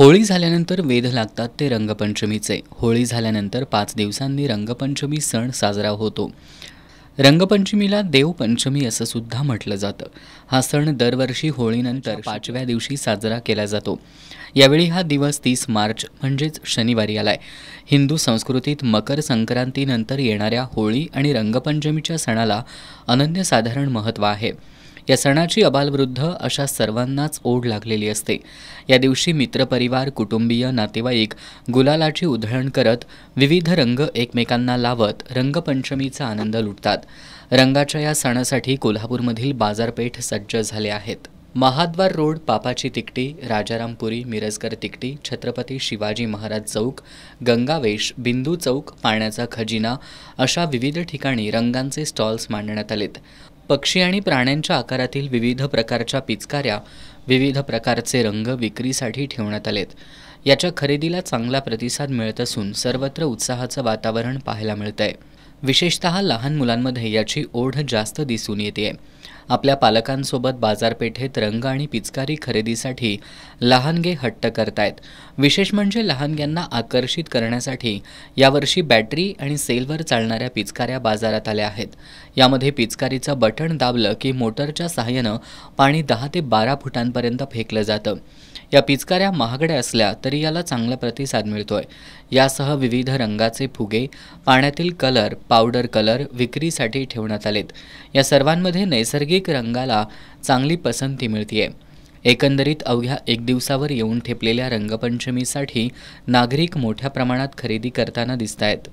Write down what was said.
होळी झाल्यानंतर वेध लागतात ते रंगपंचमीचे। होळी झाल्यानंतर 5 दिवसांनी रंगपंचमी सण साजरा होतो। रंगपंचमीला देवपंचमी असं सुद्धा म्हटलं जातं। हा सण दरवर्षी होळीनंतर 5व्या दिवशी साजरा केला जातो। यावेळी हा दिवस 30 मार्च म्हणजेच शनिवारी आलाय। हिंदू संस्कृतीत मकर संक्रांतीनंतर येणाऱ्या होळी आणि रंगपंचमीच्या सणाला अनन्यसाधारण महत्त्व आहे। या सणाची अबालवृद्ध अशा सर्वांनाच ओढ लागलेली असते। या दिवशी मित्रपरिवार, कुटुंबीय, नातेवाईक गुलालाची उधळण करत विविध रंग एकमेकांना लावत रंगपंचमीचा आनंद लुटतात। रंगाच्या या सणासाठी कोल्हापूरमधील बाजारपेठ सज्ज झाले आहेत। महाद्वार रोड, पापाची तिकटी, राजारामपुरी, मिरजकर तिकटी, छत्रपती शिवाजी महाराज चौक, गंगावेश, बिंदू चौक, पाण्याचा खजिना अशा विविध ठिकाणी रंगांचे स्टॉल्स मांडण्यात आलेत। पक्षी आणि प्राण्यांच्या आकारातील विविध प्रकारच्या पिचकाऱ्या, विविध प्रकारचे रंग विक्रीसाठी ठेवण्यात आलेत। याच्या खरेदीला चांगला प्रतिसाद मिळत असून सर्वत्र उत्साहाचं वातावरण पाहायला मिळतंय। विशेषतः लहान मुलांमध्ये याची ओढ जास्त दिसून येते। आपल्या पालकांसोबत बाजारपेठेत रंग आणि पिचकारी खरेदीसाठी लहानगे हट्ट करतायत। विशेष म्हणजे लहानग्यांना आकर्षित करण्यासाठी यावर्षी बॅटरी आणि सेलवर चालणाऱ्या पिचकाऱ्या बाजारात आल्या आहेत। यामध्ये पिचकारीचं बटण दाबलं की मोटरच्या सहाय्यानं पाणी 10 ते 12 फुटांपर्यंत फेकलं जातं। या पिचकाऱ्या महागड्या असल्या तरी याला चांगला प्रतिसाद मिळतोय। यासह विविध रंगाचे फुगे, पाण्यातील कलर, पावडर कलर विक्रीसाठी ठेवण्यात आलेत। या सर्वांमध्ये नैसर्गिक रंगाला चांगली पसंती मिळतेय। एकंदरीत अवघ्या 1 दिवसावर येऊन ठेपलेल्या रंगपंचमीसाठी नागरिक मोठ्या प्रमाणात खरेदी करताना दिसतायत।